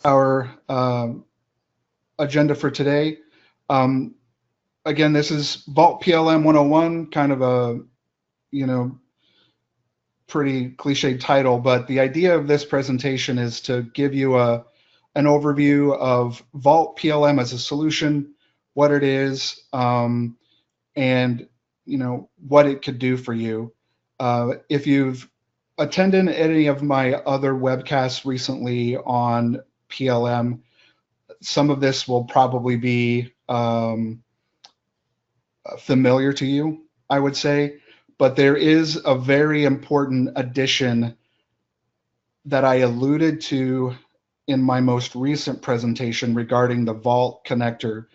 our agenda for today. Um, Again, this is Vault PLM 101, kind of a, you know, pretty cliched title, but the idea of this presentation is to give you an overview of Vault PLM as a solution, what it is, and what it could do for you. If you've attended any of my other webcasts recently on PLM, some of this will probably be familiar to you, I would say, but there is a very important addition that I alluded to in my most recent presentation regarding the Vault connector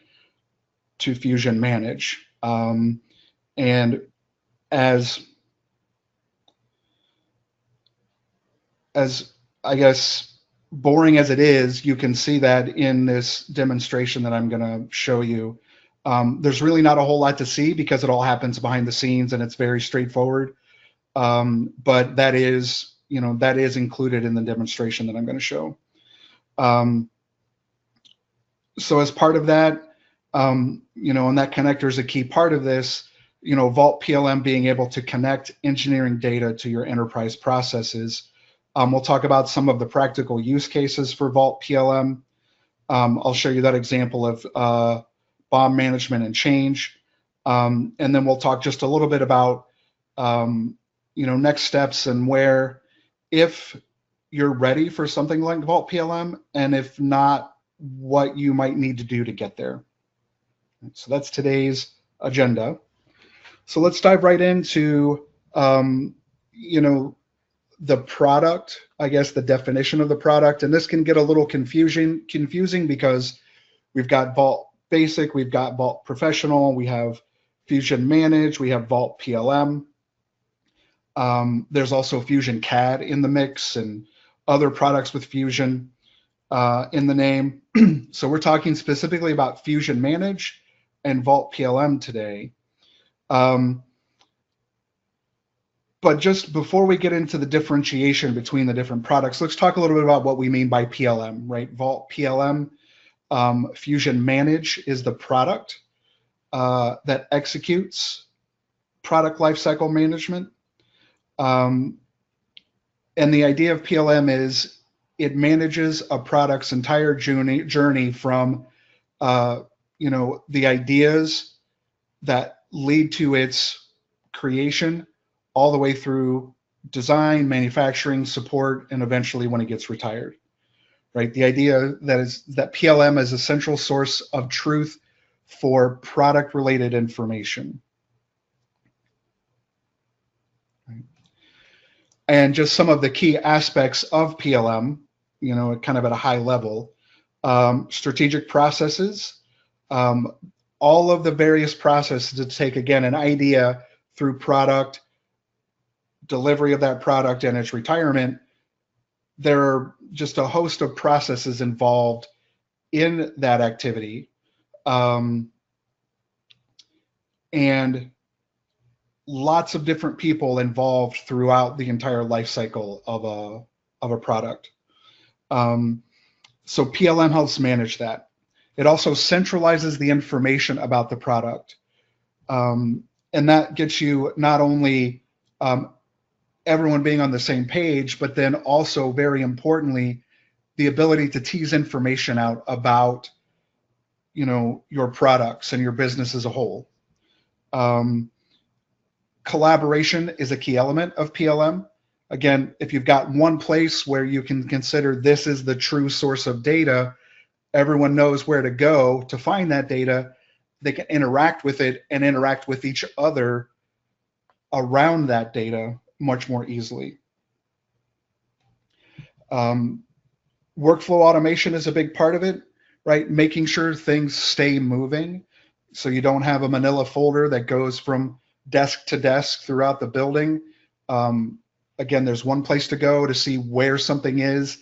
to Fusion Manage. And as I guess boring as it is, you can see that in this demonstration that I'm going to show you. There's really not a whole lot to see because it all happens behind the scenes and it's very straightforward. But that is included in the demonstration that I'm going to show. So as part of that, and that connector is a key part of this, Vault PLM being able to connect engineering data to your enterprise processes. We'll talk about some of the practical use cases for Vault PLM. I'll show you that example of BOM management and change. And then we'll talk just a little bit about, next steps and where, if you're ready for something like Vault PLM, and if not, what you might need to do to get there. So that's today's agenda. So let's dive right into, the product, I guess the definition of the product. And this can get a little confusing because we've got Vault Basic, we've got Vault Professional, we have Fusion Manage, we have Vault PLM. There's also Fusion CAD in the mix and other products with Fusion in the name. So we're talking specifically about Fusion Manage and Vault PLM today. But just before we get into the differentiation between the different products, let's talk a little bit about what we mean by PLM, right? Vault PLM, Fusion Manage is the product that executes product lifecycle management. And the idea of PLM is it manages a product's entire journey from, the ideas that lead to its creation all the way through design, manufacturing, support, and eventually when it gets retired, right? The idea that PLM is a central source of truth for product-related information. And just some of the key aspects of PLM, kind of at a high level, strategic processes, all of the various processes to take, again, an idea through product, delivery of that product, and its retirement. There are just a host of processes involved in that activity. And lots of different people involved throughout the entire life cycle of a product. So PLM helps manage that. It also centralizes the information about the product. And that gets you not only everyone being on the same page, but then also, very importantly, the ability to tease information out about, your products and your business as a whole. Collaboration is a key element of PLM. Again, if you've got one place where you can consider this is the true source of data, everyone knows where to go to find that data. They can interact with it and interact with each other around that data much more easily. Workflow automation is a big part of it, right? Making sure things stay moving so you don't have a manila folder that goes from desk to desk throughout the building. Again, there's one place to go to see where something is,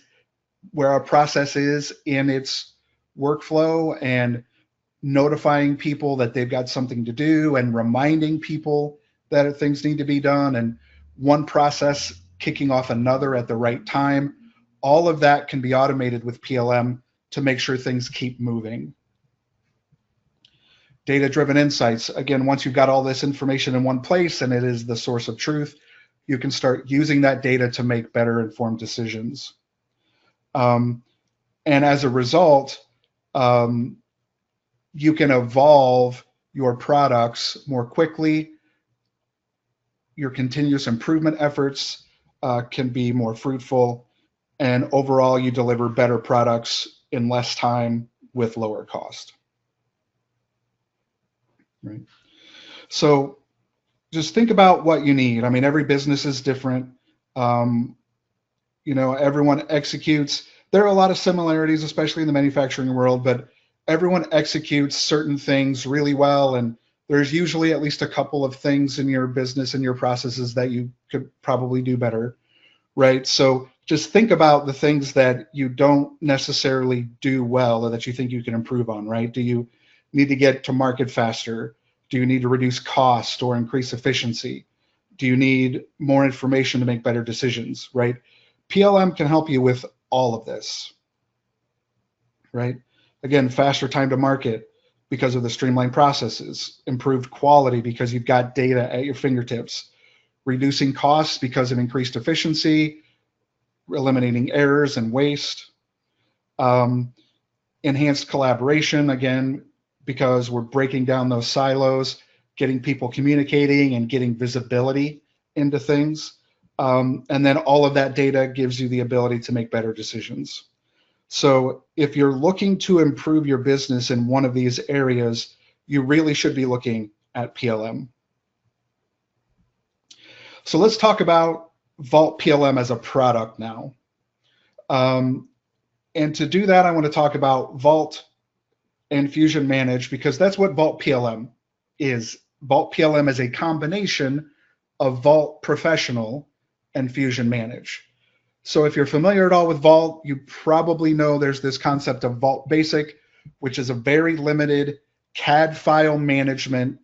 where a process is in its workflow, and notifying people that they've got something to do and reminding people that things need to be done, and one process kicking off another at the right time. All of that can be automated with PLM to make sure things keep moving. Data-driven insights. Again, once you've got all this information in one place and it is the source of truth, you can start using that data to make better informed decisions. And as a result, you can evolve your products more quickly. Your continuous improvement efforts can be more fruitful, and overall you deliver better products in less time with lower cost. Right. So just think about what you need. I mean, every business is different. You know, everyone executes. There are a lot of similarities, especially in the manufacturing world, but everyone executes certain things really well, and there's usually at least a couple of things in your business and your processes that you could probably do better, right? So just think about the things that you don't necessarily do well or that you think you can improve on, right? Do you need to get to market faster? Do you need to reduce cost or increase efficiency? Do you need more information to make better decisions, right? PLM can help you with all of this, right? Again, faster time to market because of the streamlined processes, improved quality because you've got data at your fingertips, reducing costs because of increased efficiency, eliminating errors and waste, enhanced collaboration, again, because we're breaking down those silos, getting people communicating and getting visibility into things. And then all of that data gives you the ability to make better decisions. So if you're looking to improve your business in one of these areas, you really should be looking at PLM. So let's talk about Vault PLM as a product now. And to do that, I want to talk about Vault and Fusion Manage, because that's what Vault PLM is. Vault PLM is a combination of Vault Professional and Fusion Manage. So if you're familiar at all with Vault, you probably know there's this concept of Vault Basic, which is a very limited CAD file management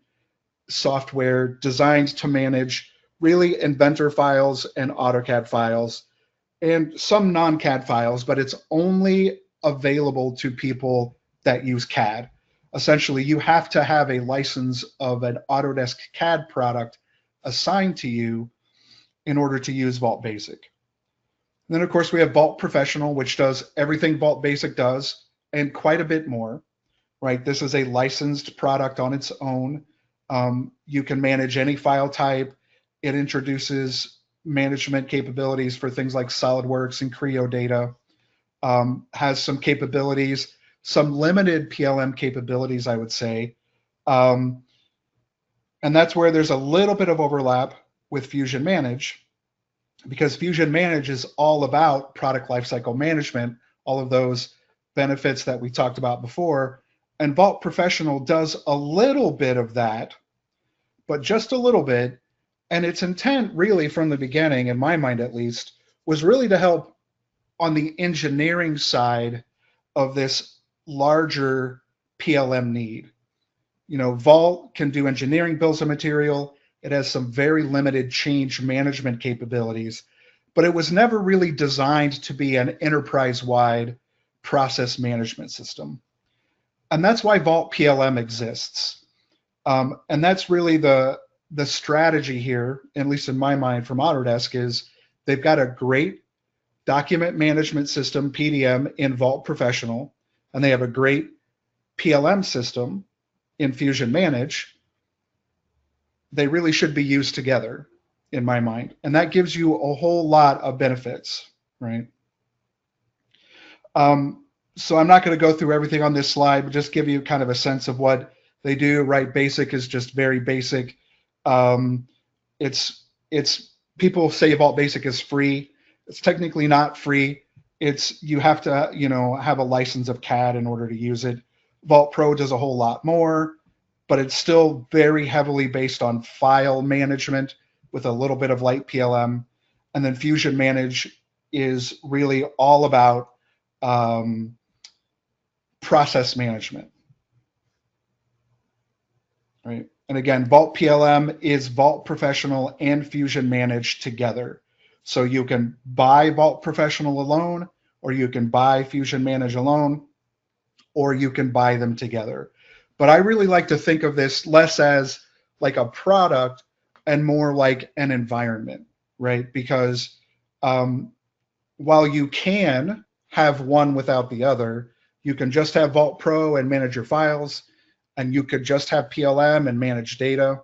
software designed to manage really Inventor files and AutoCAD files and some non-CAD files, but it's only available to people that use CAD. Essentially, you have to have a license of an Autodesk CAD product assigned to you in order to use Vault Basic. And then, of course, we have Vault Professional, which does everything Vault Basic does and quite a bit more, right? This is a licensed product on its own. You can manage any file type. It introduces management capabilities for things like SolidWorks and Creo data, has some capabilities, some limited PLM capabilities, I would say. And that's where there's a little bit of overlap with Fusion Manage, because Fusion Manage is all about product lifecycle management, all of those benefits that we talked about before. And Vault Professional does a little bit of that, but just a little bit. And its intent really from the beginning, in my mind at least, was really to help on the engineering side of this larger PLM need. You know, Vault can do engineering bills of material. It has some very limited change management capabilities, but it was never really designed to be an enterprise-wide process management system. And that's why Vault PLM exists. And that's really the strategy here, at least in my mind from Autodesk, is they've got a great document management system, PDM, in Vault Professional, and they have a great PLM system in Fusion Manage. They really should be used together, in my mind. And that gives you a whole lot of benefits, right? So I'm not going to go through everything on this slide, but just give you kind of a sense of what they do, right? Basic is just very basic. It's people say Vault Basic is free. It's technically not free. You have to, have a license of CAD in order to use it. Vault Pro does a whole lot more, but it's still very heavily based on file management with a little bit of light PLM. And then Fusion Manage is really all about process management, right? And again, Vault PLM is Vault Professional and Fusion Manage together. So you can buy Vault Professional alone, or you can buy Fusion Manage alone, or you can buy them together. But I really like to think of this less as like a product and more like an environment, right? Because while you can have one without the other, you can just have Vault Pro and manage your files, and you could just have PLM and manage data.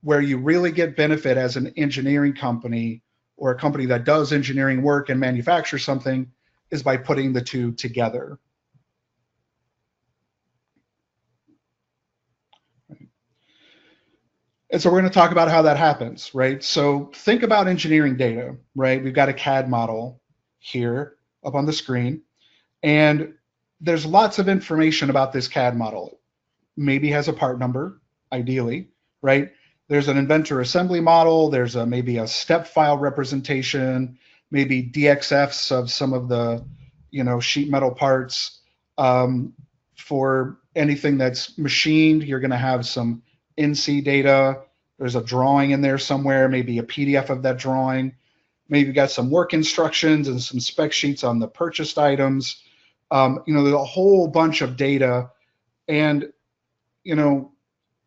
Where you really get benefit as an engineering company or a company that does engineering work and manufacture something is by putting the two together. And so we're going to talk about how that happens, right? So think about engineering data, right? We've got a CAD model here up on the screen, and there's lots of information about this CAD model. Maybe has a part number, ideally, right? There's an inventor assembly model. There's maybe a step file representation, maybe DXFs of some of the, sheet metal parts. For anything that's machined, you're going to have some NC data. There's a drawing in there somewhere, maybe a PDF of that drawing. Maybe you got some work instructions and some spec sheets on the purchased items. There's a whole bunch of data. And,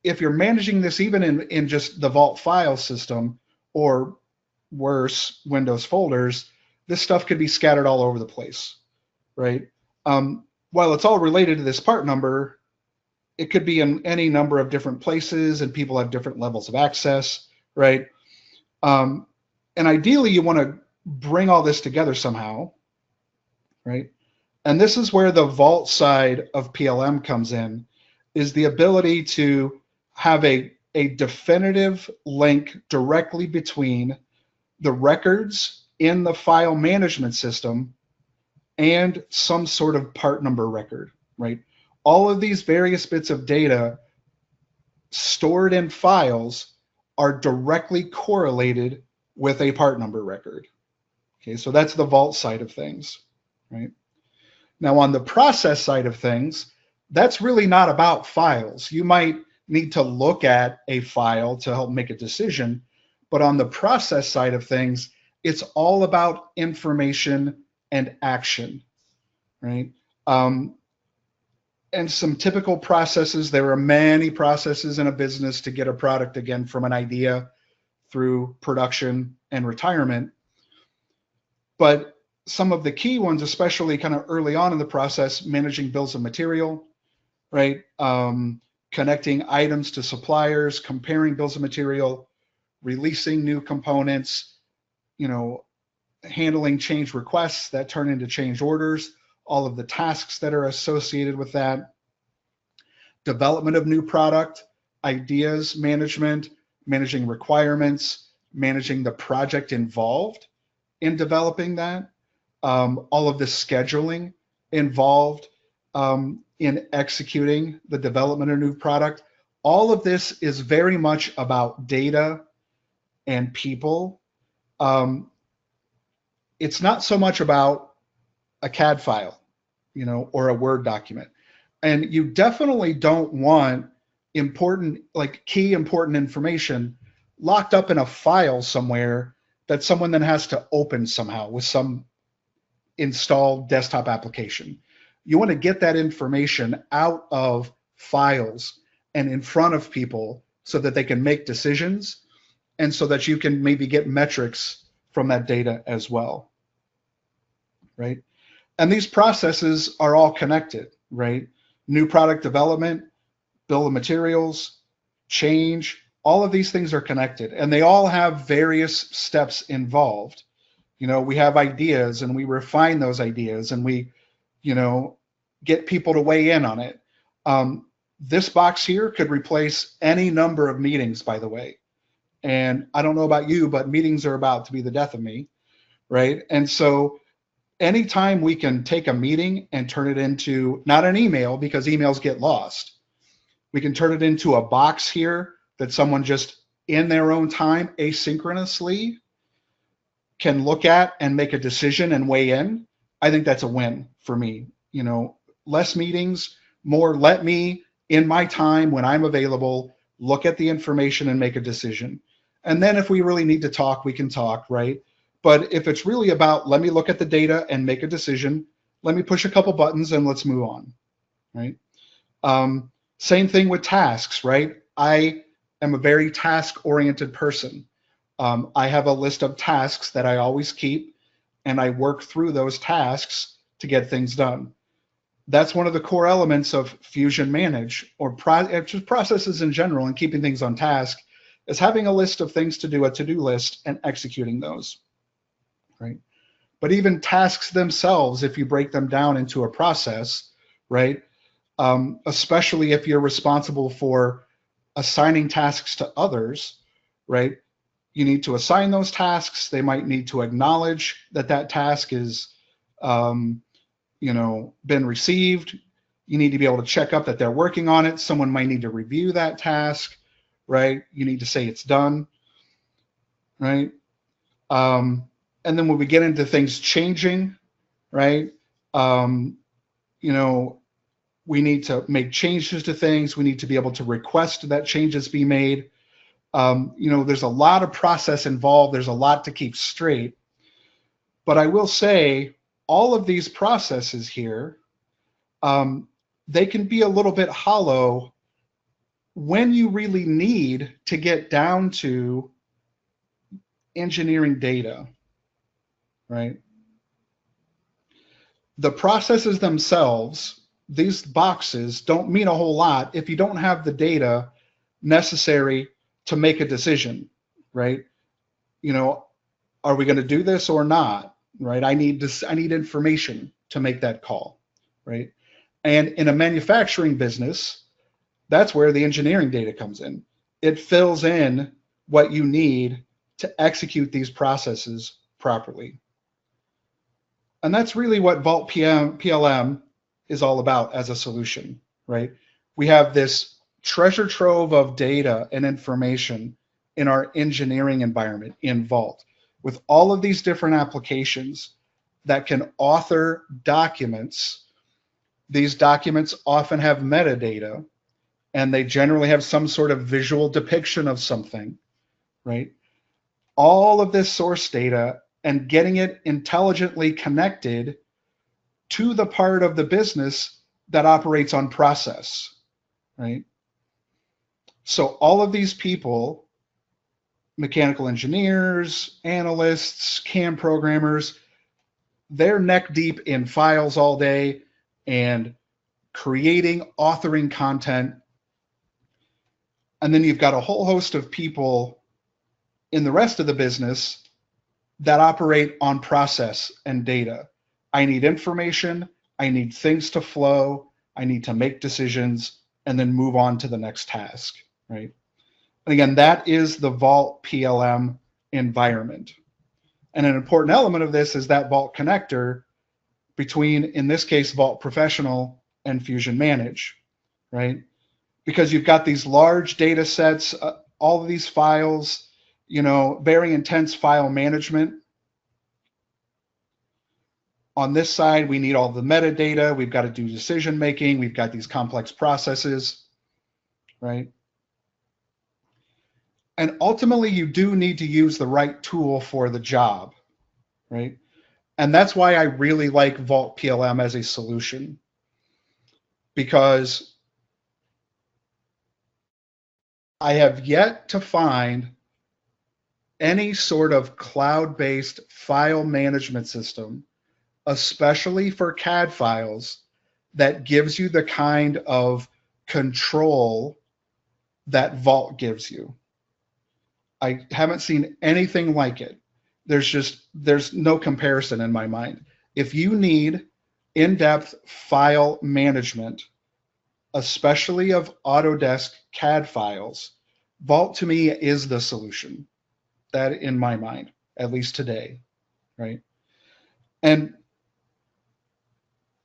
if you're managing this even in just the Vault file system, or worse, Windows folders, this stuff could be scattered all over the place, right? While it's all related to this part number, it could be in any number of different places, and people have different levels of access, right? And ideally, you want to bring all this together somehow, right? And this is where the Vault side of PLM comes in, is the ability to have a definitive link directly between the records in the file management system and some sort of part number record, right? All of these various bits of data stored in files are directly correlated with a part number record. Okay, so that's the Vault side of things, right? Now on the process side of things, that's really not about files. You might need to look at a file to help make a decision, but on the process side of things, it's all about information and action, right? And some typical processes, there are many processes in a business to get a product, again, from an idea through production and retirement. But some of the key ones, especially kind of early on in the process, managing bills of material, right? Connecting items to suppliers, comparing bills of material, releasing new components, handling change requests that turn into change orders, all of the tasks that are associated with that, development of new product, ideas management, managing requirements, managing the project involved in developing that, all of the scheduling involved in executing the development of a new product. All of this is very much about data and people. It's not so much about a CAD file, or a Word document. And you definitely don't want key important information locked up in a file somewhere that someone then has to open somehow with some installed desktop application. You want to get that information out of files and in front of people so that they can make decisions, and so that you can maybe get metrics from that data as well, right? And these processes are all connected, right? New product development, bill of materials, change, all of these things are connected, and they all have various steps involved. We have ideas, and we refine those ideas, and we, get people to weigh in on it. This box here could replace any number of meetings, by the way. And I don't know about you, but meetings are about to be the death of me, right? And so anytime we can take a meeting and turn it into, not an email, because emails get lost, we can turn it into a box here that someone just in their own time asynchronously can look at and make a decision and weigh in. I think that's a win for me. Less meetings, more let me, in my time when I'm available, look at the information and make a decision. And then if we really need to talk, we can talk, right? But if it's really about, let me look at the data and make a decision, let me push a couple buttons and let's move on, right? Same thing with tasks, right? I am a very task-oriented person. I have a list of tasks that I always keep, and I work through those tasks to get things done. That's one of the core elements of Fusion Manage, or just processes in general, and keeping things on task, is having a list of things to do, a to-do list, and executing those, right? But even tasks themselves, if you break them down into a process, right? Especially if you're responsible for assigning tasks to others, right? You need to assign those tasks. They might need to acknowledge that that task is, been received. You need to be able to check up that they're working on it. Someone might need to review that task, right? You need to say it's done, right? And then when we get into things changing, right? We need to make changes to things. We need to be able to request that changes be made. There's a lot of process involved. There's a lot to keep straight. But I will say all of these processes here, they can be a little bit hollow when you really need to get down to engineering data, right? The processes themselves, these boxes, don't mean a whole lot if you don't have the data necessary to make a decision, right? Are we going to do this or not, right? I need information to make that call, right? And in a manufacturing business, that's where the engineering data comes in. It fills in what you need to execute these processes properly. And that's really what Vault PLM is all about as a solution, right? We have this treasure trove of data and information in our engineering environment in Vault, with all of these different applications that can author documents. These documents often have metadata, and they generally have some sort of visual depiction of something, right? All of this source data and getting it intelligently connected to the part of the business that operates on process, right? So all of these people, mechanical engineers, analysts, CAM programmers, they're neck deep in files all day and creating, authoring content. And then you've got a whole host of people in the rest of the business that operate on process and data. I need information, I need things to flow, I need to make decisions, and then move on to the next task, right? And again, that is the Vault PLM environment. And an important element of this is that Vault connector between, in this case, Vault Professional and Fusion Manage, right? Because you've got these large data sets, all of these files, very intense file management. On this side, we need all the metadata. We've got to do decision making. We've got these complex processes, right? And ultimately, you do need to use the right tool for the job, right? And that's why I really like Vault PLM as a solution, because I have yet to find any sort of cloud-based file management system, especially for CAD files, that gives you the kind of control that Vault gives you. I haven't seen anything like it. There's no comparison in my mind. If you need in-depth file management, especially of Autodesk CAD files, Vault to me is the solution. That in my mind, at least today, right? And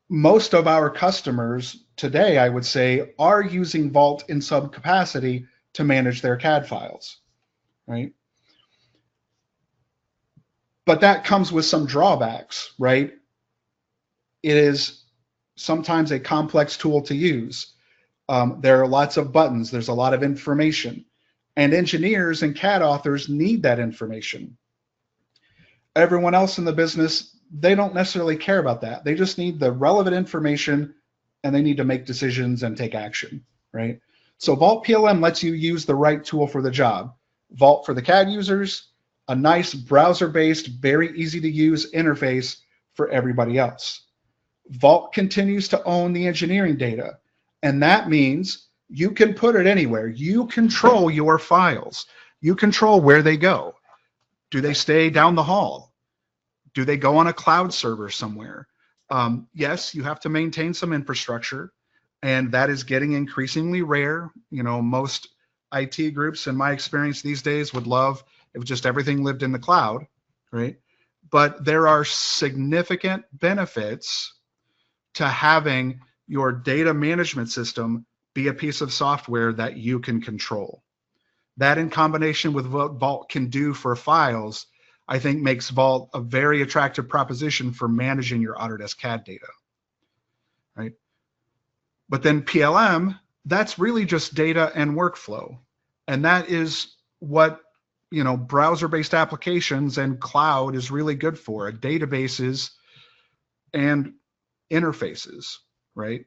most of our customers today, I would say, are using Vault in some capacity to manage their CAD files, right? But that comes with some drawbacks, right? It is sometimes a complex tool to use. There are lots of buttons. There's a lot of information. And engineers and CAD authors need that information. Everyone else in the business, they don't necessarily care about that. They just need the relevant information and they need to make decisions and take action, right? So Vault PLM lets you use the right tool for the job. Vault for the CAD users, a nice browser-based, very easy to use interface for everybody else. Vault continues to own the engineering data, and that means you can put it anywhere. You control your files. You control where they go. Do they stay down the hall? Do they go on a cloud server somewhere? Yes, you have to maintain some infrastructure, and that is getting increasingly rare. You know, most IT groups, in my experience these days, would love if just everything lived in the cloud, right? But there are significant benefits to having your data management system be a piece of software that you can control. That, in combination with what Vault can do for files, I think makes Vault a very attractive proposition for managing your Autodesk CAD data, right? But then PLM, that's really just data and workflow. And that is what, you know, browser-based applications and cloud is really good for, databases and interfaces, right?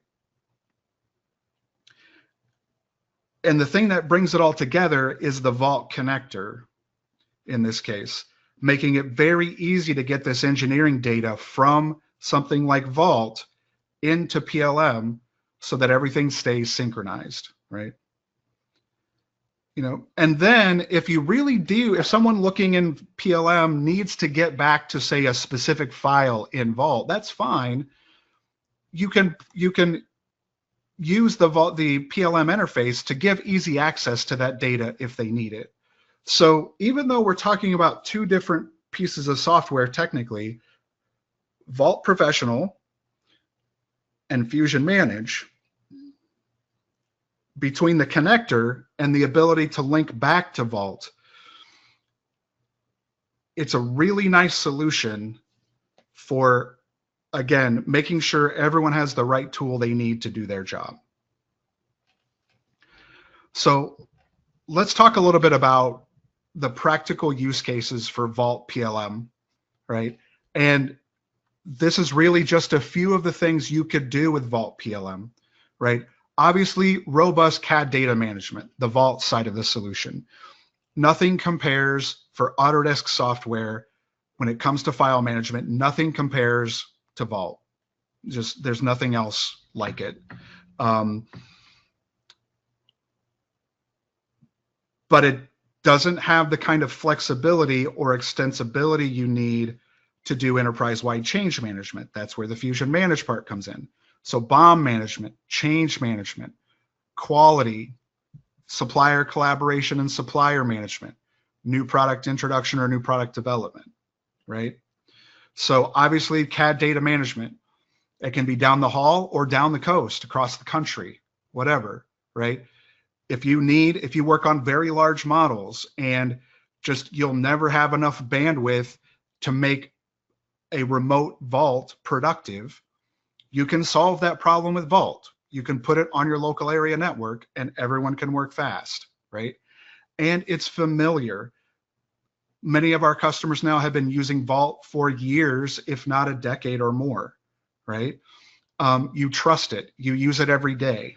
And the thing that brings it all together is the Vault connector in this case, making it very easy to get this engineering data from something like Vault into PLM so that everything stays synchronized, right? You know, and then if you really do, if someone looking in PLM needs to get back to, say, a specific file in Vault, that's fine. You can use the PLM interface to give easy access to that data if they need it. So even though we're talking about two different pieces of software technically, Vault Professional and Fusion Manage, between the connector and the ability to link back to Vault, it's a really nice solution for, again, making sure everyone has the right tool they need to do their job. So let's talk a little bit about the practical use cases for Vault PLM, right? And this is really just a few of the things you could do with Vault PLM, right? Obviously, robust CAD data management, the Vault side of the solution. Nothing compares for Autodesk software when it comes to file management. Nothing compares to Vault. Just there's nothing else like it. But it doesn't have the kind of flexibility or extensibility you need to do enterprise-wide change management. That's where the Fusion Manage part comes in. So BOM management, change management, quality, supplier collaboration and supplier management, new product introduction or new product development, right? So obviously CAD data management, it can be down the hall or down the coast, across the country, whatever, right? If you work on very large models and just you'll never have enough bandwidth to make a remote Vault productive, you can solve that problem with Vault. You can put it on your local area network and everyone can work fast, right? And it's familiar. Many of our customers now have been using Vault for years, if not a decade or more, right? You trust it. You use it every day.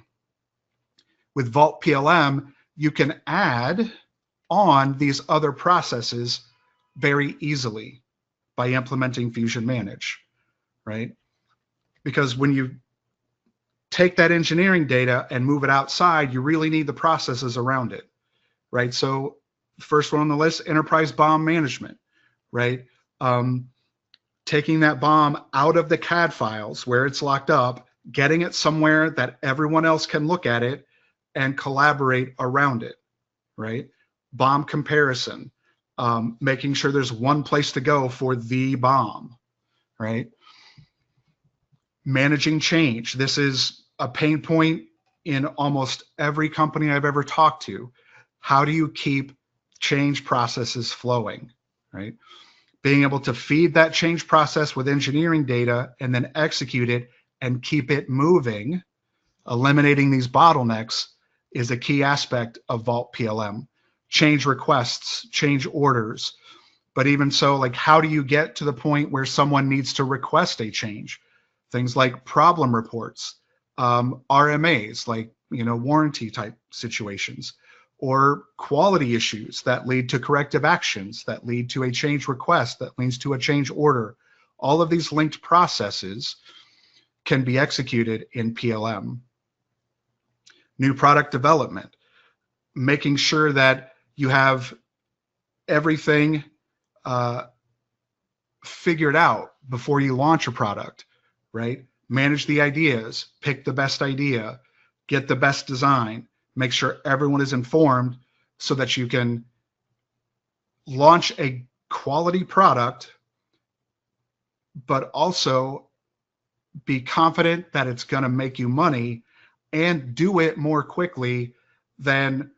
With Vault PLM, you can add on these other processes very easily by implementing Fusion Manage, right? Because when you take that engineering data and move it outside, you really need the processes around it, right? So first one on the list, enterprise BOM management, right? Taking that BOM out of the CAD files where it's locked up, getting it somewhere that everyone else can look at it and collaborate around it, right? BOM comparison, making sure there's one place to go for the BOM, right? Managing change. This is a pain point in almost every company I've ever talked to. How do you keep change processes flowing, right? Being able to feed that change process with engineering data and then execute it and keep it moving, eliminating these bottlenecks is a key aspect of Vault PLM. Change requests, change orders, But even so, like, how do you get to the point where someone needs to request a change? Things like problem reports, RMAs, like, warranty type situations, or quality issues that lead to corrective actions, that lead to a change request, that leads to a change order. All of these linked processes can be executed in PLM. New product development, making sure that you have everything figured out before you launch a product, right? Manage the ideas, pick the best idea, get the best design, make sure everyone is informed so that you can launch a quality product, but also be confident that it's going to make you money and do it more quickly than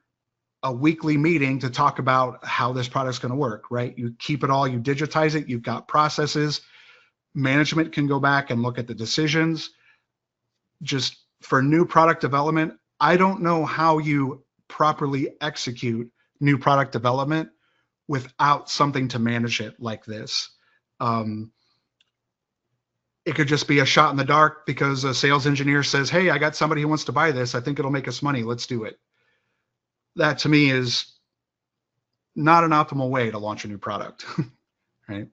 a weekly meeting to talk about how this product's going to work, right? You keep it all, you digitize it, you've got processes. Management can go back and look at the decisions. Just for new product development, I don't know how you properly execute new product development without something to manage it like this. It could just be a shot in the dark because a sales engineer says, hey, I got somebody who wants to buy this. I think it'll make us money. Let's do it. That to me is not an optimal way to launch a new product, right?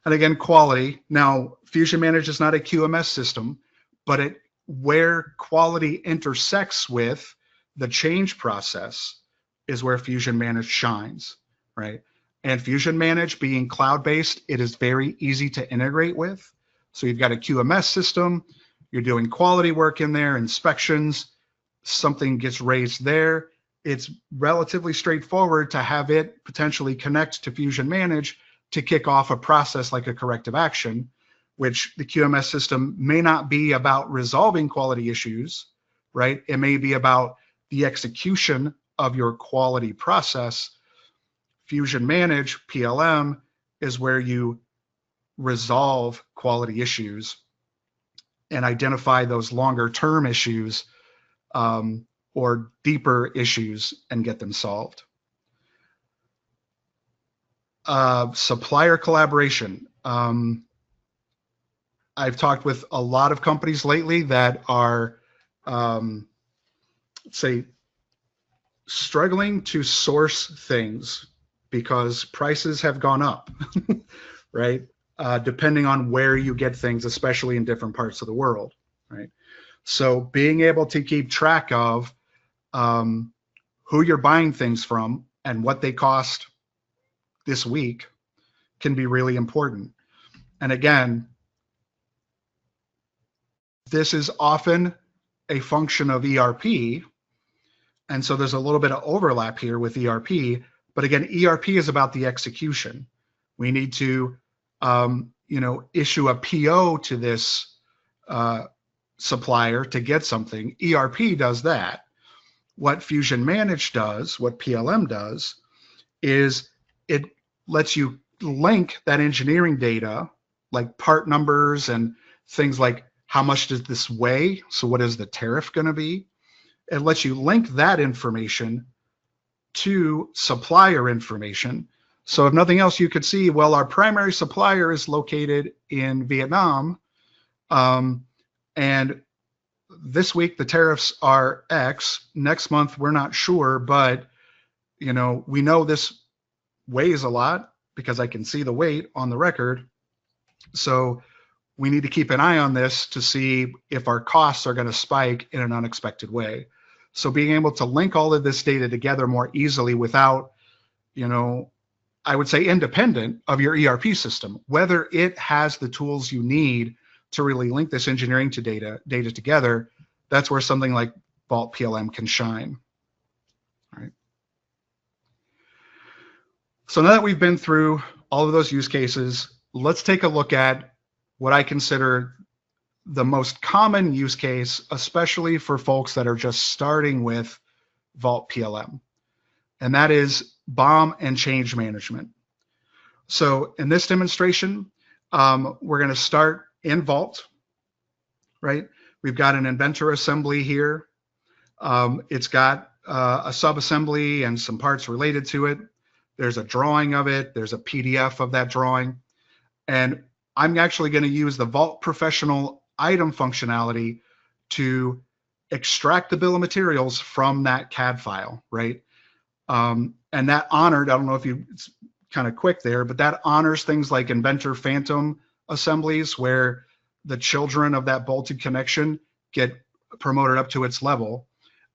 And again, quality. Now, Fusion Manage is not a QMS system, but where quality intersects with the change process is where Fusion Manage shines, right? And Fusion Manage being cloud-based, it is very easy to integrate with. So you've got a QMS system, you're doing quality work in there, inspections, something gets raised there. It's relatively straightforward to have it potentially connect to Fusion Manage to kick off a process like a corrective action, which the QMS system may not be about resolving quality issues, right? It may be about the execution of your quality process. Fusion Manage, PLM, is where you resolve quality issues and identify those longer term issues or deeper issues and get them solved. Supplier collaboration. I've talked with a lot of companies lately that are, say, struggling to source things because prices have gone up, right? Depending on where you get things, especially in different parts of the world, right? So being able to keep track of who you're buying things from and what they cost this week can be really important. And again, this is often a function of ERP. And so there's a little bit of overlap here with ERP. But again, ERP is about the execution. We need to issue a PO to this supplier to get something. ERP does that. What Fusion Manage does, what PLM does, is it lets you link that engineering data, like part numbers and things like how much does this weigh? So what is the tariff going to be? It lets you link that information to supplier information. So if nothing else, you could see, well, our primary supplier is located in Vietnam, and this week the tariffs are X. Next month we're not sure, but we know this weighs a lot because I can see the weight on the record. So we need to keep an eye on this to see if our costs are going to spike in an unexpected way. So being able to link all of this data together more easily without, I would say independent of your ERP system, whether it has the tools you need to really link this engineering to data together, that's where something like Vault PLM can shine. All right. So now that we've been through all of those use cases, let's take a look at what I consider the most common use case, especially for folks that are just starting with Vault PLM, and that is BOM and change management. So in this demonstration, we're going to start in Vault, right? We've got an inventor assembly here. It's got a sub-assembly and some parts related to it. There's a drawing of it. There's a PDF of that drawing. And I'm actually going to use the Vault Professional item functionality to extract the bill of materials from that CAD file, right? And that honored, I don't know if it's kind of quick there, but that honors things like Inventor Phantom assemblies where the children of that bolted connection get promoted up to its level.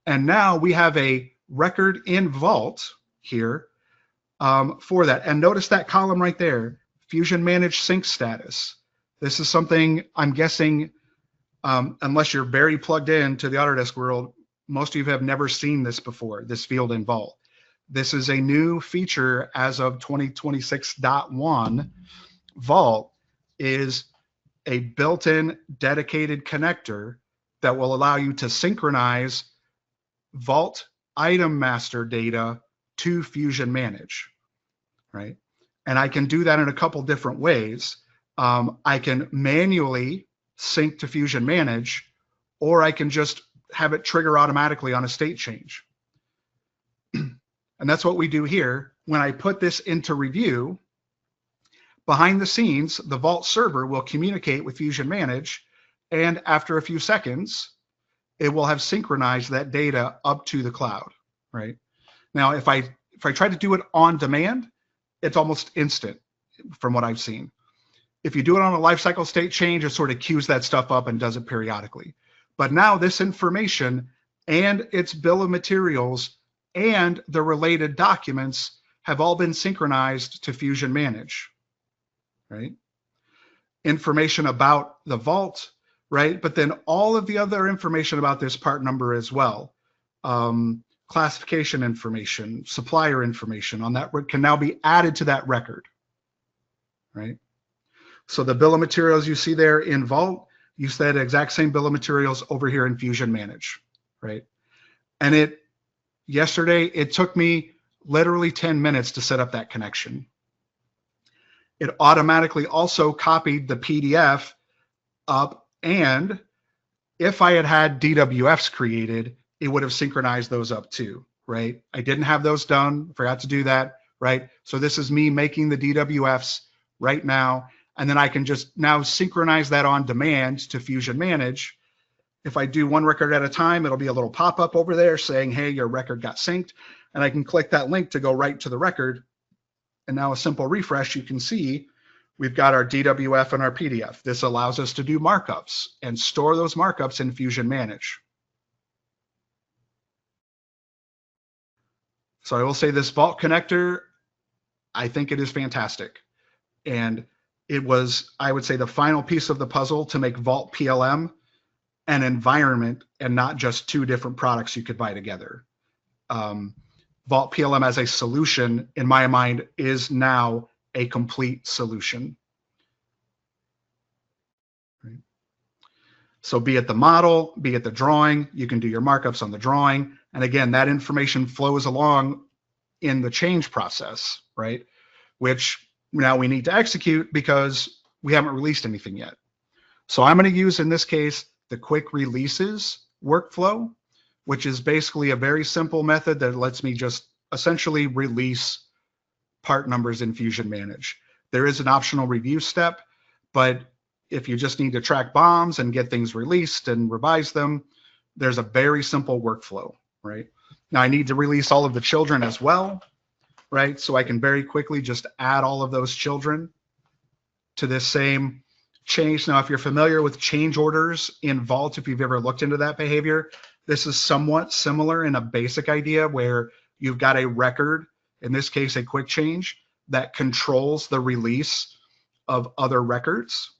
And now we have a record in Vault here for that. And notice that column right there, Fusion Manage Sync Status. This is something I'm guessing, unless you're very plugged in to the Autodesk world, most of you have never seen this before, this field in Vault. This is a new feature as of 2026.1. Vault is a built-in dedicated connector that will allow you to synchronize Vault item master data to Fusion Manage, right? And I can do that in a couple different ways. I can manually sync to Fusion Manage, or I can just have it trigger automatically on a state change. And that's what we do here. When I put this into review, behind the scenes, the Vault server will communicate with Fusion Manage, and after a few seconds, it will have synchronized that data up to the cloud, right? Now, if I try to do it on demand, it's almost instant from what I've seen. If you do it on a lifecycle state change, it sort of queues that stuff up and does it periodically. But now this information and its bill of materials and the related documents have all been synchronized to Fusion Manage, right? Information about the Vault, right? But then all of the other information about this part number as well. Classification information, supplier information on that can now be added to that record, right? So the bill of materials you see there in Vault, you see that exact same bill of materials over here in Fusion Manage, right? And yesterday, it took me literally 10 minutes to set up that connection. It automatically also copied the PDF up, and if I had had DWFs created, it would have synchronized those up too, right? I didn't have those done, forgot to do that, right? So this is me making the DWFs right now, and then I can just now synchronize that on demand to Fusion Manage. If I do one record at a time, it'll be a little pop-up over there saying, hey, your record got synced, and I can click that link to go right to the record. And now a simple refresh, you can see we've got our DWF and our PDF. This allows us to do markups and store those markups in Fusion Manage. So I will say this Vault connector, I think it is fantastic. And it was, I would say, the final piece of the puzzle to make Vault PLM an environment and not just two different products you could buy together. Vault PLM as a solution, in my mind, is now a complete solution. Right. So be it the model, be it the drawing, you can do your markups on the drawing. And again, that information flows along in the change process, right? Which now we need to execute because we haven't released anything yet. So I'm going to use, in this case, the quick releases workflow, which is basically a very simple method that lets me just essentially release part numbers in Fusion Manage. There is an optional review step, but if you just need to track BOMs and get things released and revise them, there's a very simple workflow, right? Now I need to release all of the children as well, right? So I can very quickly just add all of those children to this same change. Now, if you're familiar with change orders in Vault, if you've ever looked into that behavior, this is somewhat similar in a basic idea where you've got a record, in this case, a quick change, that controls the release of other records.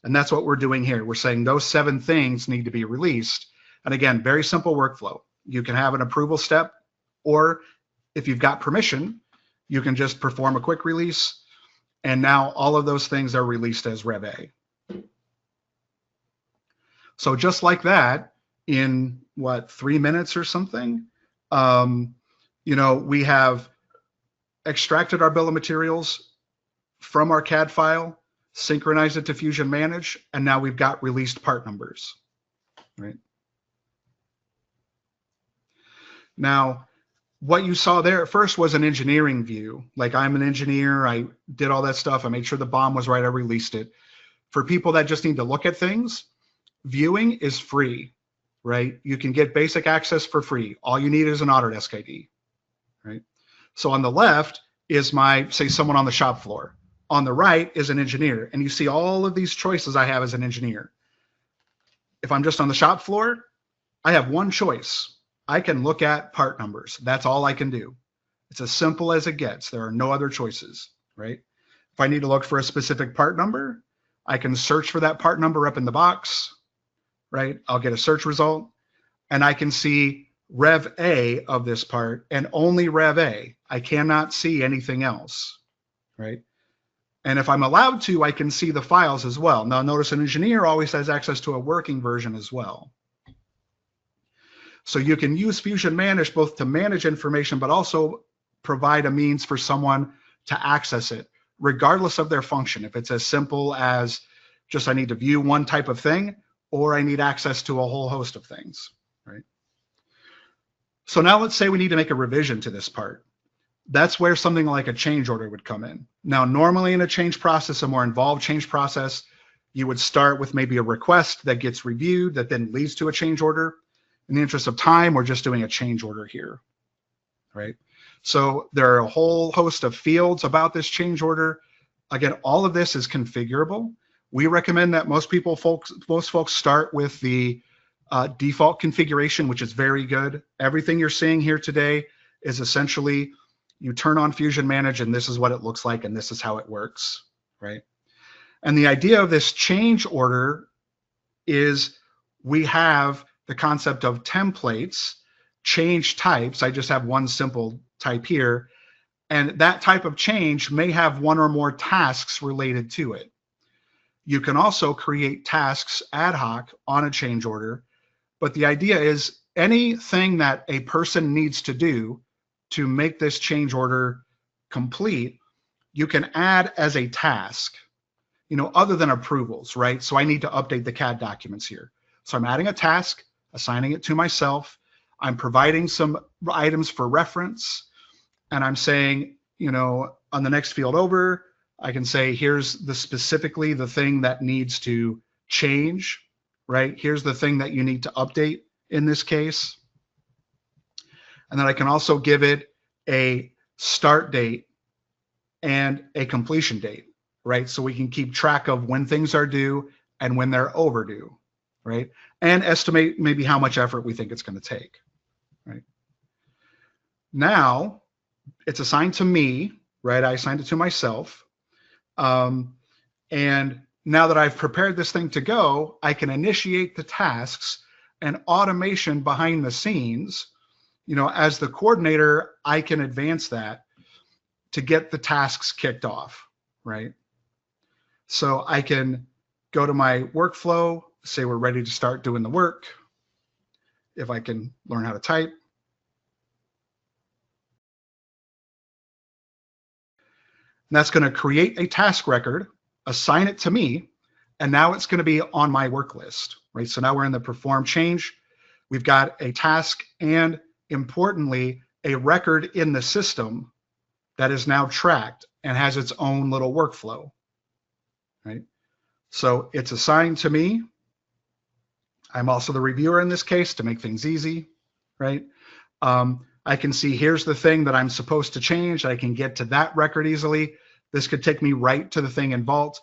And that's what we're doing here. We're saying those 7 things need to be released. And again, very simple workflow. You can have an approval step, or if you've got permission, you can just perform a quick release. And now all of those things are released as Rev A. So just like that, in what, 3 minutes or something, we have extracted our bill of materials from our CAD file, synchronized it to Fusion Manage, and now we've got released part numbers, right? Now, what you saw there at first was an engineering view. Like, I'm an engineer, I did all that stuff, I made sure the BOM was right, I released it. For people that just need to look at things, viewing is free, right? You can get basic access for free. All you need is an Autodesk ID, right? So on the left is my, say, someone on the shop floor. On the right is an engineer, and you see all of these choices I have as an engineer. If I'm just on the shop floor, I have one choice. I can look at part numbers. That's all I can do. It's as simple as it gets. There are no other choices, right? If I need to look for a specific part number, I can search for that part number up in the box, right? I'll get a search result, and I can see Rev A of this part, and only Rev A. I cannot see anything else, right? And if I'm allowed to, I can see the files as well. Now, notice an engineer always has access to a working version as well. So you can use Fusion Manage both to manage information, but also provide a means for someone to access it, regardless of their function. If it's as simple as just I need to view one type of thing, or I need access to a whole host of things, right? So now let's say we need to make a revision to this part. That's where something like a change order would come in. Now, normally in a change process, a more involved change process, you would start with maybe a request that gets reviewed that then leads to a change order. In the interest of time, we're just doing a change order here, right? So there are a whole host of fields about this change order. Again, all of this is configurable. We recommend that most folks start with the default configuration, which is very good. Everything you're seeing here today is essentially you turn on Fusion Manage and this is what it looks like and this is how it works, right? And the idea of this change order is we have the concept of templates, change types. I just have one simple type here, and that type of change may have one or more tasks related to it. You can also create tasks ad hoc on a change order, but the idea is anything that a person needs to do to make this change order complete, you can add as a task, other than approvals, right? So I need to update the CAD documents here. So I'm adding a task, assigning it to myself. I'm providing some items for reference, and I'm saying, on the next field over, I can say, here's specifically the thing that needs to change, right? Here's the thing that you need to update in this case. And then I can also give it a start date and a completion date, right? So we can keep track of when things are due and when they're overdue, right? And estimate maybe how much effort we think it's going to take, right? Now it's assigned to me, right? I assigned it to myself. And now that I've prepared this thing to go, I can initiate the tasks and automation behind the scenes. As the coordinator, I can advance that to get the tasks kicked off, right? So I can go to my workflow, say we're ready to start doing the work. If I can learn how to type. And that's going to create a task record, assign it to me, and now it's going to be on my work list, right? So now we're in the perform change. We've got a task and, importantly, a record in the system that is now tracked and has its own little workflow, right? So it's assigned to me. I'm also the reviewer in this case to make things easy, right? I can see here's the thing that I'm supposed to change. I can get to that record easily. This could take me right to the thing in Vault.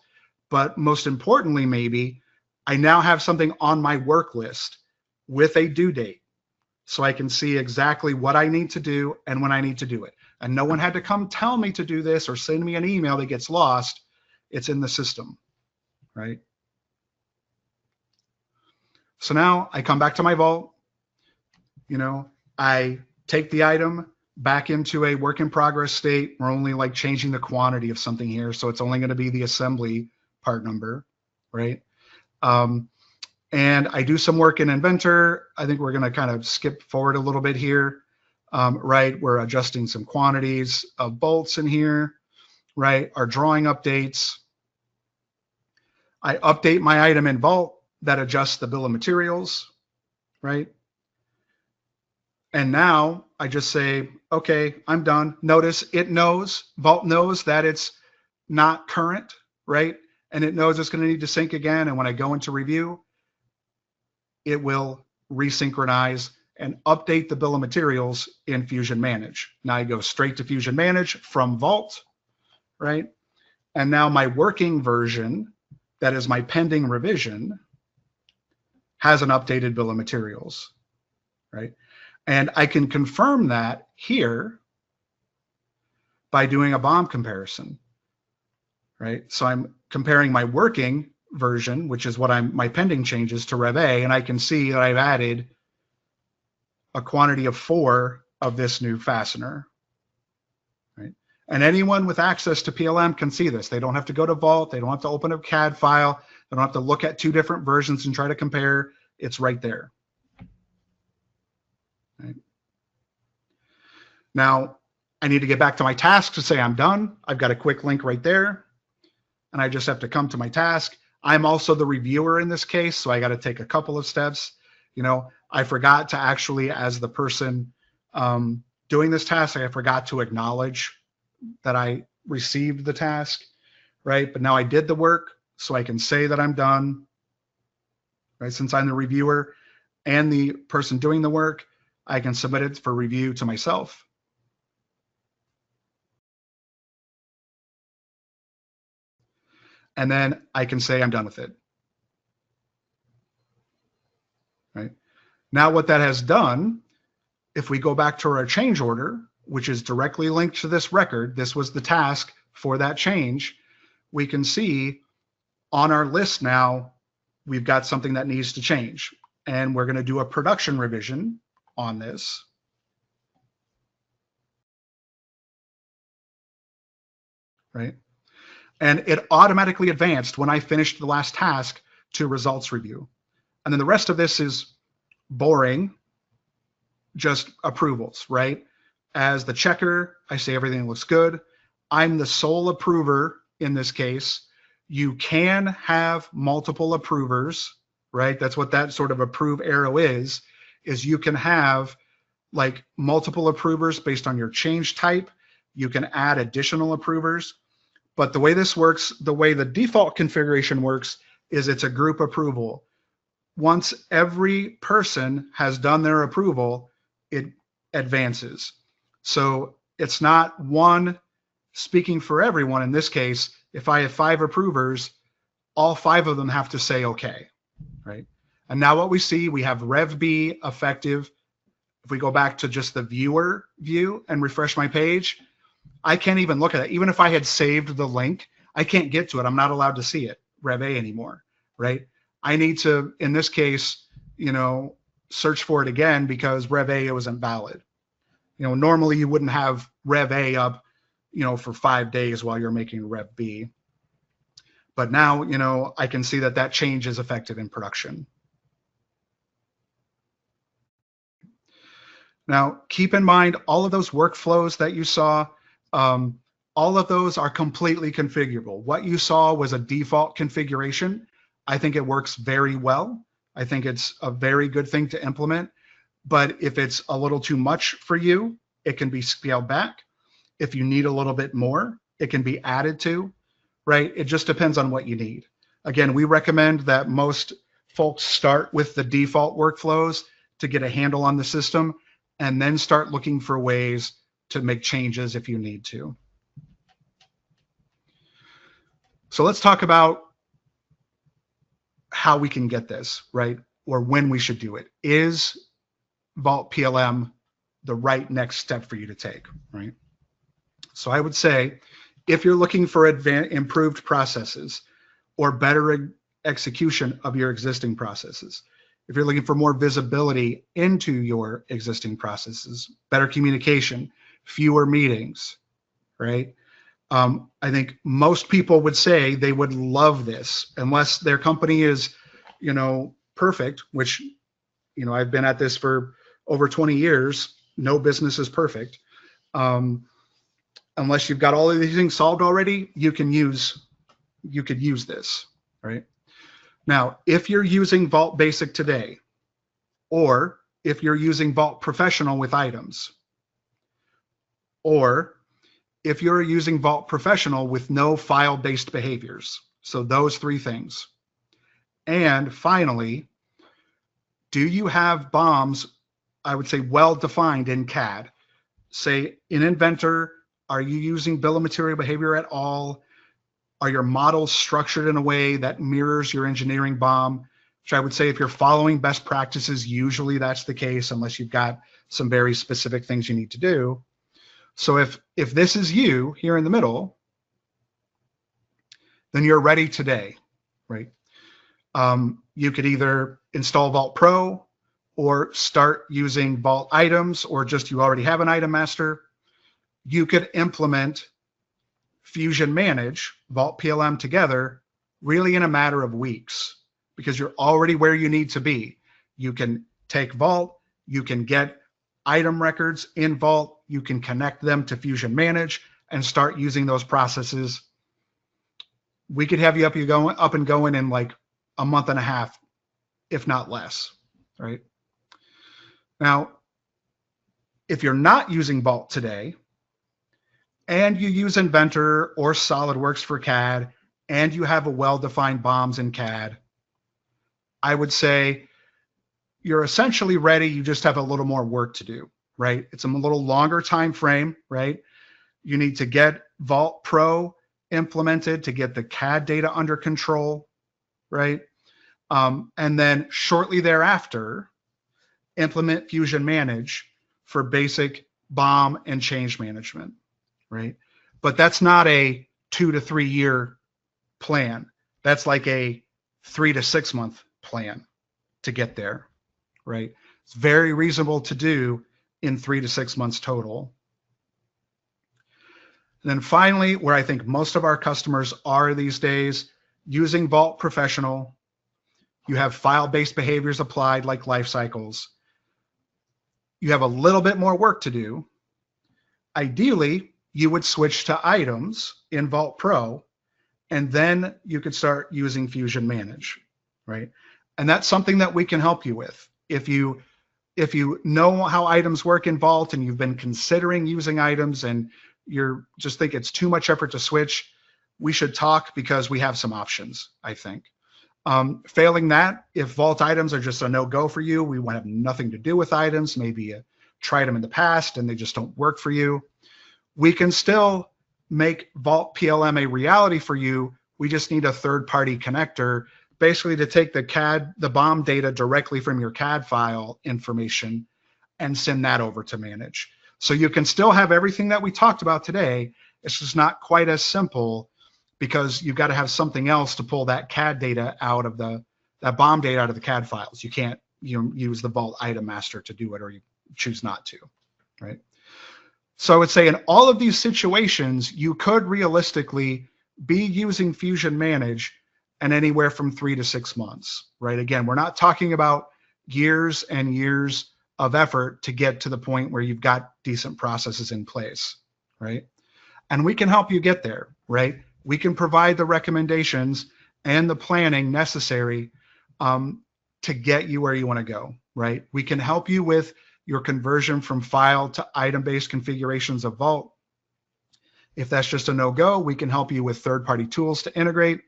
But most importantly, maybe, I now have something on my work list with a due date. So I can see exactly what I need to do and when I need to do it. And no one had to come tell me to do this or send me an email that gets lost. It's in the system, right? So now I come back to my Vault, I take the item back into a work in progress state. We're only like changing the quantity of something here. So it's only going to be the assembly part number, right? And I do some work in Inventor. I think we're going to kind of skip forward a little bit here, right? We're adjusting some quantities of bolts in here, right? Our drawing updates. I update my item in Vault that adjusts the bill of materials, right? And now I just say, okay, I'm done. Notice Vault knows that it's not current, right? And it knows it's going to need to sync again. And when I go into review, it will resynchronize and update the bill of materials in Fusion Manage. Now I go straight to Fusion Manage from Vault, right? And now my working version, that is my pending revision, has an updated bill of materials, right? And I can confirm that here by doing a BOM comparison, right? So I'm comparing my working version, which is what my pending changes, to Rev A, and I can see that I've added a quantity of 4 of this new fastener, right? And anyone with access to PLM can see this. They don't have to go to Vault. They don't have to open a CAD file. They don't have to look at 2 different versions and try to compare. It's right there. Right? Now, I need to get back to my task to say I'm done. I've got a quick link right there, and I just have to come to my task. I'm also the reviewer in this case, so I got to take a couple of steps. You know, I forgot to actually, as the person doing this task, I forgot to acknowledge that I received the task, right? But now I did the work, so I can say that I'm done, right? Since I'm the reviewer and the person doing the work, I can submit it for review to myself. And then I can say I'm done with it, right? Now what that has done, if we go back to our change order, which is directly linked to this record, this was the task for that change, we can see on our list now, we've got something that needs to change. And we're going to do a production revision on this. Right? And it automatically advanced when I finished the last task to results review. And then the rest of this is boring, just approvals, right? As the checker, I say everything looks good. I'm the sole approver in this case. You can have multiple approvers, right? That's what that sort of approve arrow is you can have like multiple approvers based on your change type. You can add additional approvers. But the way this works, the way the default configuration works, is it's a group approval. Once every person has done their approval, it advances. So it's not one speaking for everyone. In this case, if I have 5 approvers, all 5 of them have to say okay, right? And now what we see, we have Rev B effective. If we go back to just the viewer view and refresh my page, I can't even look at it. Even if I had saved the link, I can't get to it. I'm not allowed to see it, Rev A anymore, right? I need to, in this case, you know, search for it again because Rev A wasn't valid. You know, normally you wouldn't have Rev A up, you know, for 5 days while you're making Rev B. But now, you know, I can see that that change is effective in production. Now, keep in mind, all of those workflows that you saw, all of those are completely configurable. What you saw was a default configuration. I think it works very well. I think it's a very good thing to implement. But if it's a little too much for you, it can be scaled back. If you need a little bit more, it can be added to, right? It just depends on what you need. Again, we recommend that most folks start with the default workflows to get a handle on the system and then start looking for ways to make changes if you need to. So let's talk about how we can get this, right? Or when we should do it. Is Vault PLM the right next step for you to take, right? So I would say if you're looking for improved processes or better execution of your existing processes, if you're looking for more visibility into your existing processes, better communication, fewer meetings, right? I think most people would say they would love this unless their company is, you know, perfect, which, you know, I've been at this for over 20 years. No business is perfect. Unless you've got all of these things solved already, you could use this, right? Now, if you're using Vault Basic today, or if you're using Vault Professional with items, or if you're using Vault Professional with no file-based behaviors. So those three things. And finally, do you have BOMs, I would say, well-defined in CAD? Say in Inventor, are you using bill of material behavior at all? Are your models structured in a way that mirrors your engineering BOM? Which I would say if you're following best practices, usually that's the case unless you've got some very specific things you need to do. So if this is you here in the middle, then you're ready today, right? You could either install Vault Pro or start using Vault items, or just you already have an item master. You could implement Fusion Manage, Vault PLM together really in a matter of weeks because you're already where you need to be. You can take Vault, you can get item records in Vault, you can connect them to Fusion Manage and start using those processes. We could have you up and going in like a month and a half, if not less, right? Now, if you're not using Vault today and you use Inventor or SolidWorks for CAD and you have a well-defined BOMs in CAD, I would say you're essentially ready. You just have a little more work to do, right? It's a little longer time frame, right? You need to get Vault Pro implemented to get the CAD data under control, right? And then shortly thereafter, implement Fusion Manage for basic BOM and change management, right? But that's not a 2 to 3 year plan. That's like a 3 to 6 month plan to get there, right? It's very reasonable to do in 3 to 6 months total. And then finally, where I think most of our customers are these days, using Vault Professional, you have file-based behaviors applied like life cycles. You have a little bit more work to do. Ideally, you would switch to items in Vault Pro, and then you could start using Fusion Manage, right? And that's something that we can help you with. If you know how items work in Vault and you've been considering using items and you're just think it's too much effort to switch, we should talk because we have some options, I think. Failing that, if Vault items are just a no-go for you, we want to have nothing to do with items, maybe you tried them in the past and they just don't work for you, we can still make Vault PLM a reality for you. We just need a third-party connector basically to take the BOM data directly from your CAD file information and send that over to Manage. So you can still have everything that we talked about today. It's just not quite as simple because you've got to have something else to pull that CAD data out of that BOM data out of the CAD files. You can't use the Vault Item Master to do it, or you choose not to, right? So I would say in all of these situations, you could realistically be using Fusion Manage in anywhere from 3 to 6 months, right? Again, we're not talking about years and years of effort to get to the point where you've got decent processes in place, right? And we can help you get there, right? We can provide the recommendations and the planning necessary to get you where you want to go, right? We can help you with your conversion from file to item-based configurations of Vault. If that's just a no-go, we can help you with third-party tools to integrate.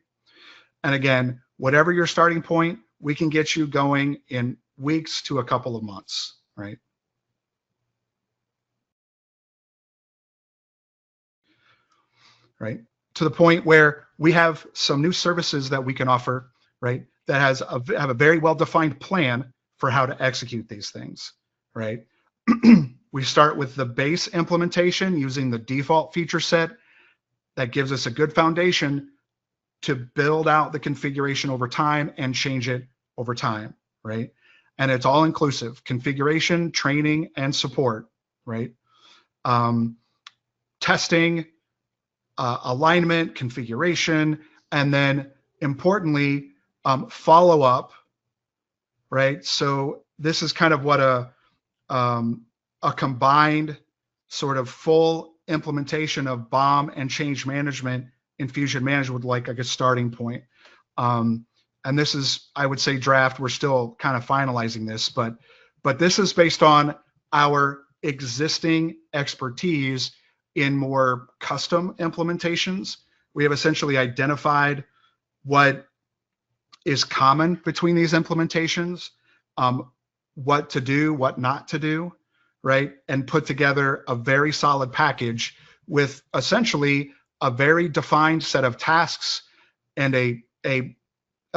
And again, whatever your starting point, we can get you going in weeks to a couple of months, right? Right? To the point where we have some new services that we can offer, right? That have a very well-defined plan for how to execute these things, right? We start with the base implementation using the default feature set that gives us a good foundation to build out the configuration over time and change it over time, right? And it's all inclusive: configuration, training, and support, right? Testing, alignment, configuration, and then importantly, follow up, right? So this is kind of what a combined sort of full implementation of BOM and change management in Fusion Manage would like a starting point. And this is, I would say, draft. We're still kind of finalizing this, but this is based on our existing expertise in more custom implementations. We have essentially identified what is common between these implementations, what to do, what not to do, right? And put together a very solid package with essentially a very defined set of tasks and a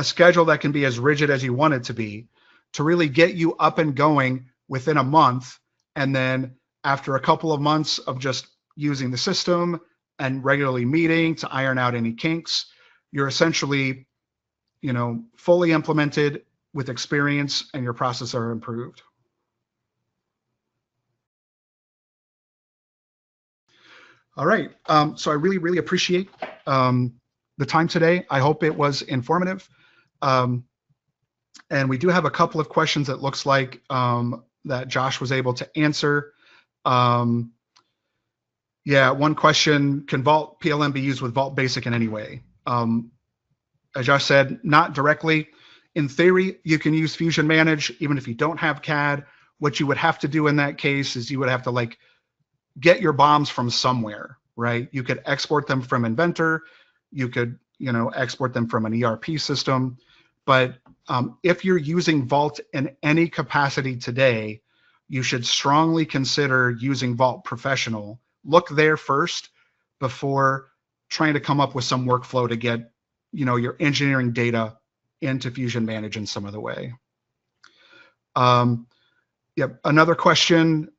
schedule that can be as rigid as you want it to be, to really get you up and going within a month. And then after a couple of months of just using the system and regularly meeting to iron out any kinks, you're essentially, fully implemented with experience, and your processes are improved. All right. So I really, really appreciate the time today. I hope it was informative. And we do have a couple of questions that looks like that Josh was able to answer. Yeah, one question, can Vault PLM be used with Vault Basic in any way? As Josh said, not directly. In theory, you can use Fusion Manage even if you don't have CAD. What you would have to do in that case is you would have to get your BOMs from somewhere, right? You could export them from Inventor. You could, export them from an ERP system. But if you're using Vault in any capacity today, you should strongly consider using Vault Professional. Look there first before trying to come up with some workflow to get, your engineering data into Fusion Manage in some other way. Yep. Another question.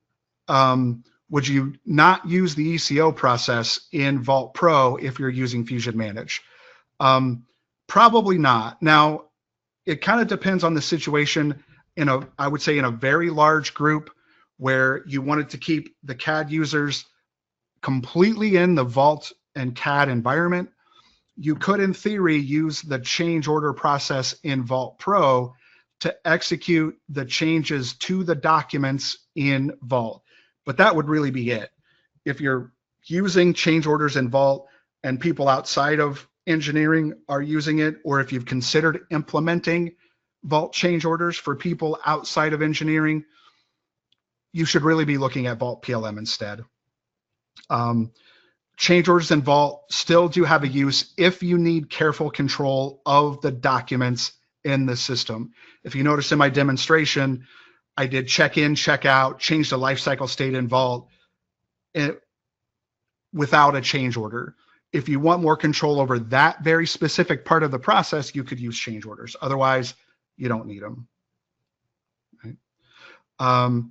Would you not use the ECO process in Vault Pro if you're using Fusion Manage? Probably not. Now, it kind of depends on the situation. I would say in a very large group where you wanted to keep the CAD users completely in the Vault and CAD environment, you could, in theory, use the change order process in Vault Pro to execute the changes to the documents in Vault. But that would really be it. If you're using change orders in Vault and people outside of engineering are using it, or if you've considered implementing Vault change orders for people outside of engineering, you should really be looking at Vault PLM instead. Change orders in Vault still do have a use if you need careful control of the documents in the system. If you notice in my demonstration, I did check in, check out, change the lifecycle state in Vault without a change order. If you want more control over that very specific part of the process, you could use change orders. Otherwise, you don't need them. Right?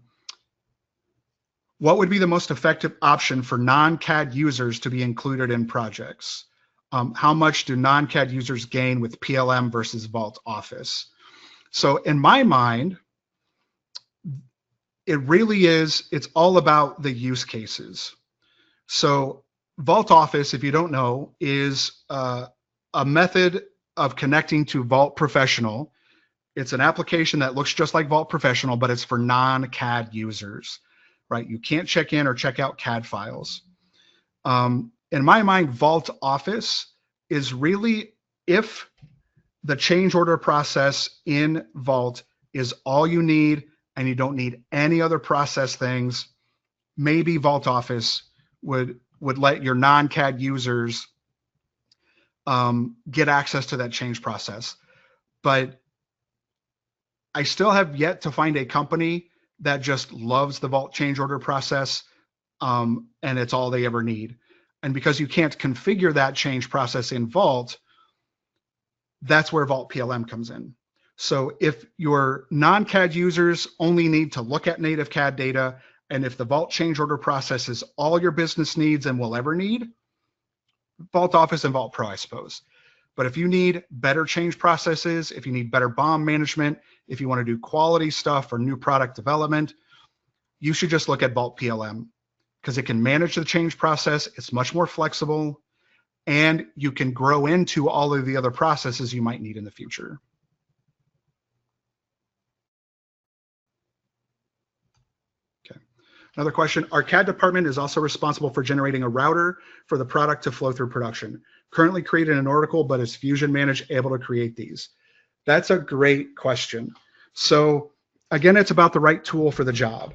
What would be the most effective option for non-CAD users to be included in projects? How much do non-CAD users gain with PLM versus Vault Office? So in my mind, it really is, it's all about the use cases. So Vault Office, if you don't know, is a method of connecting to Vault Professional. It's an application that looks just like Vault Professional, but it's for non-CAD users, right? You can't check in or check out CAD files. In my mind, Vault Office is really, if the change order process in Vault is all you need and you don't need any other process things, maybe Vault Office would let your non-CAD users get access to that change process. But I still have yet to find a company that just loves the Vault change order process and it's all they ever need. And because you can't configure that change process in Vault, that's where Vault PLM comes in. So if your non-CAD users only need to look at native CAD data, and if the Vault change order process is all your business needs and will ever need, Vault Office and Vault Pro, I suppose. But if you need better change processes, if you need better BOM management, if you want to do quality stuff or new product development, you should just look at Vault PLM because it can manage the change process. It's much more flexible, and you can grow into all of the other processes you might need in the future. Okay. Another question, our CAD department is also responsible for generating a router for the product to flow through production. Currently created an article, but is Fusion Manage able to create these? That's a great question. So again, it's about the right tool for the job.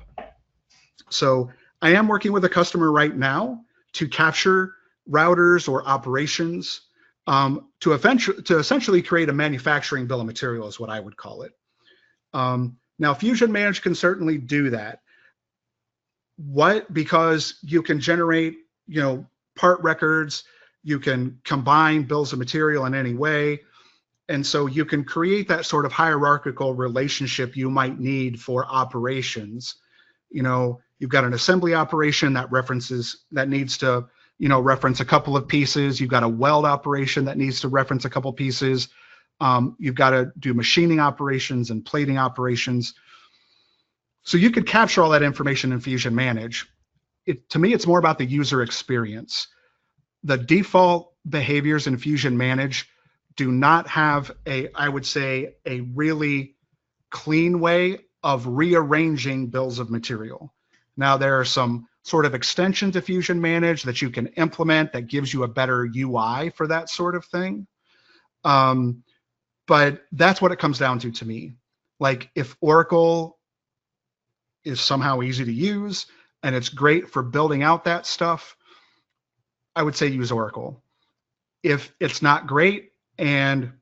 So I am working with a customer right now to capture routers or operations, to essentially create a manufacturing bill of material is what I would call it. Now, Fusion Manage can certainly do that. Because you can generate, part records, you can combine bills of material in any way. And so you can create that sort of hierarchical relationship you might need for operations. You've got an assembly operation that needs to, reference a couple of pieces. You've got a weld operation that needs to reference a couple pieces. You've got to do machining operations and plating operations. So you could capture all that information in Fusion Manage. To me, it's more about the user experience. The default behaviors in Fusion Manage do not have I would say, a really clean way of rearranging bills of material. Now, there are some sort of extension to Fusion Manage that you can implement that gives you a better UI for that sort of thing. But that's what it comes down to me. Like, if Oracle is somehow easy to use and it's great for building out that stuff, I would say use Oracle. If it's not great, and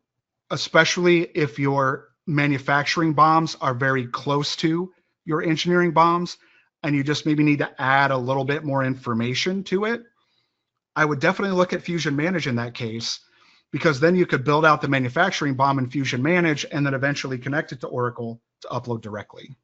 especially if your manufacturing BOMs are very close to your engineering BOMs and you just maybe need to add a little bit more information to it, I would definitely look at Fusion Manage in that case, because then you could build out the manufacturing BOM in Fusion Manage and then eventually connect it to Oracle to upload directly.